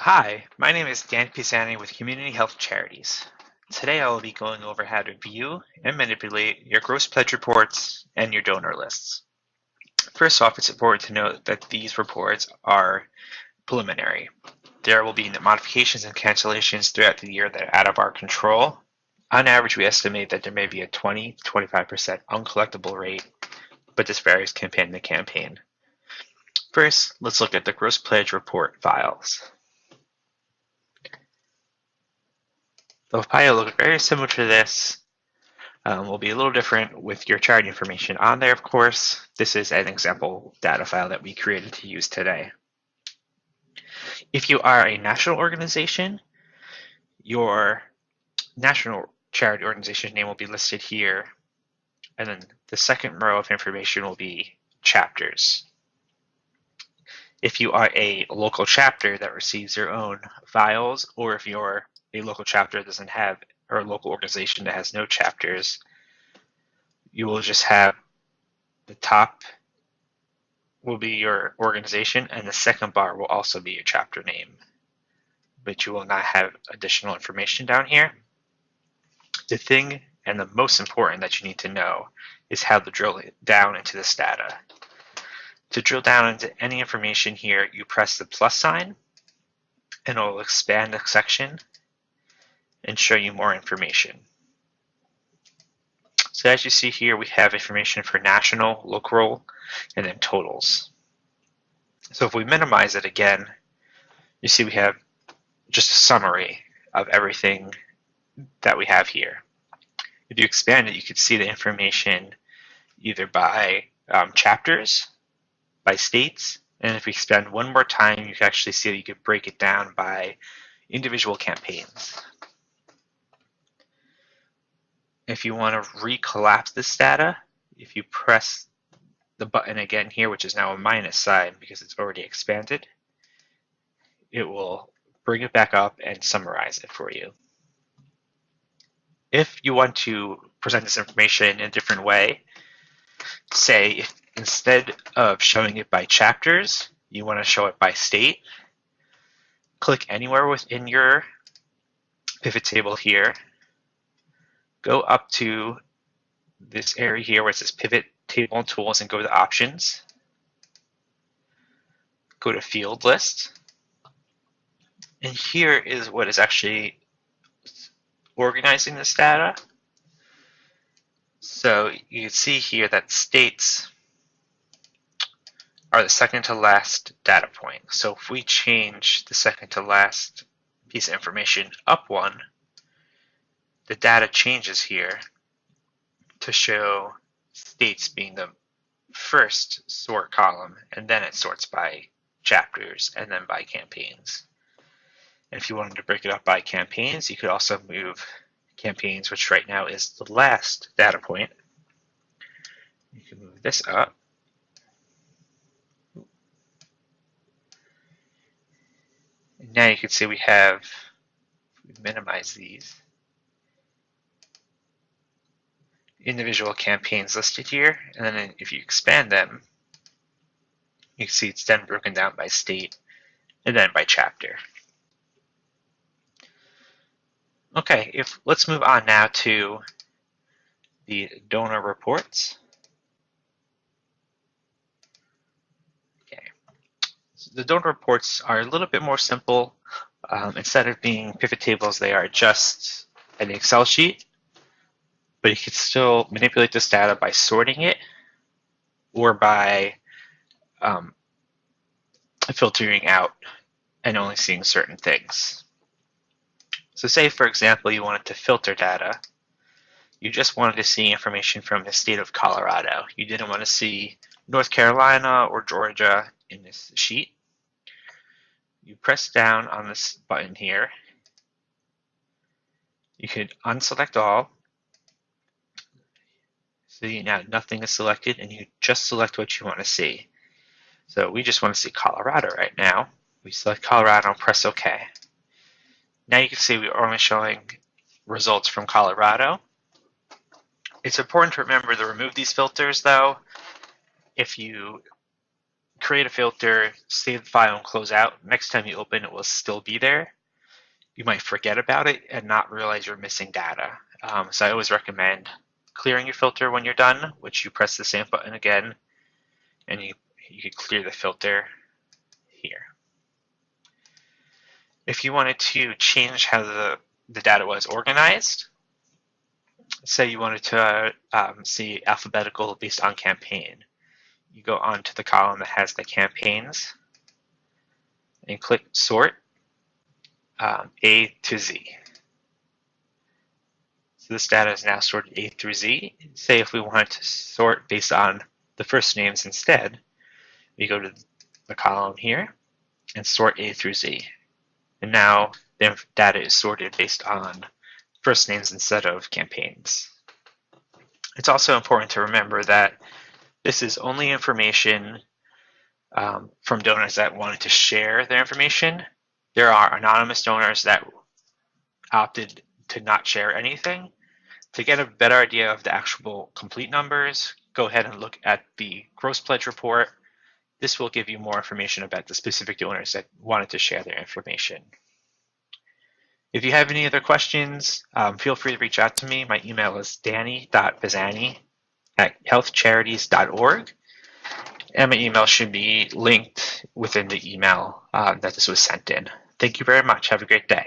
Hi, my name is Dan Pisani with Community Health Charities. Today I will be going over how to view and manipulate your gross pledge reports and your donor lists. First off, it's important to note that these reports are preliminary. There will be modifications and cancellations throughout the year that are out of our control. On average, we estimate that there may be a 20 to 25% uncollectible rate, but this varies campaign to campaign. First, let's look at the gross pledge report files. The file looks very similar to this. Will be a little different with your charity information on there, of course. This is an example data file that we created to use today. If you are a national organization, your national charity organization name will be listed here, and then the second row of information will be chapters. If you are a local chapter that receives your own files, or if you're a local chapter that doesn't have, or a local organization that has no chapters, you will just have the top will be your organization, and the second bar will also be your chapter name, but you will not have additional information down here. The thing and the most important that you need to know is how to drill down into this data. To drill down into any information here, you press the plus sign, and it will expand the section and show you more information. So as you see here, we have information for national, local, and then totals. So if we minimize it again, you see we have just a summary of everything that we have here. If you expand it, you can see the information either by chapters, by states, and if we expand one more time, you can actually see that you could break it down by individual campaigns. If you want to recollapse this data, if you press the button again here, which is now a minus sign because it's already expanded, it will bring it back up and summarize it for you. If you want to present this information in a different way, say if instead of showing it by chapters, you want to show it by state, click anywhere within your pivot table here, go up to this area here where it says pivot table and tools and go to options, go to field list, and here is what is actually organizing this data. So you can see here that states are the second to last data point. So if we change the second to last piece of information up one, the data changes here to show states being the first sort column, and then it sorts by chapters and then by campaigns. And if you wanted to break it up by campaigns, you could also move campaigns, which right now is the last data point. You can move this up. And now you can see we minimize these individual campaigns listed here, and then if you expand them, you can see it's then broken down by state and then by chapter. Okay, let's move on now to the donor reports. Okay, so the donor reports are a little bit more simple. Instead of being pivot tables, they are just an Excel sheet, but you can still manipulate this data by sorting it or by filtering out and only seeing certain things. So say, for example, you wanted to filter data. You just wanted to see information from the state of Colorado. You didn't want to see North Carolina or Georgia in this sheet. You press down on this button here. You could unselect all. So now nothing is selected, and you just select what you want to see. So we just want to see Colorado right now. We select Colorado and press OK. Now you can see we're only showing results from Colorado. It's important to remember to remove these filters, though. If you create a filter, save the file, and close out. Next time you open, it will still be there. You might forget about it and not realize you're missing data. So I always recommend clearing your filter when you're done, which you press the same button again, and you can clear the filter here. If you wanted to change how the data was organized, say you wanted to see alphabetical based on campaign, you go onto the column that has the campaigns and click sort A to Z. So this data is now sorted A through Z. Say if we wanted to sort based on the first names instead, we go to the column here and sort A through Z. And now the data is sorted based on first names instead of campaigns. It's also important to remember that this is only information from donors that wanted to share their information. There are anonymous donors that opted to not share anything. To get a better idea of the actual complete numbers, go ahead and look at the gross pledge report. This will give you more information about the specific donors that wanted to share their information. If you have any other questions, feel free to reach out to me. My email is danny.pisani@healthcharities.org. And my email should be linked within the email that this was sent in. Thank you very much. Have a great day.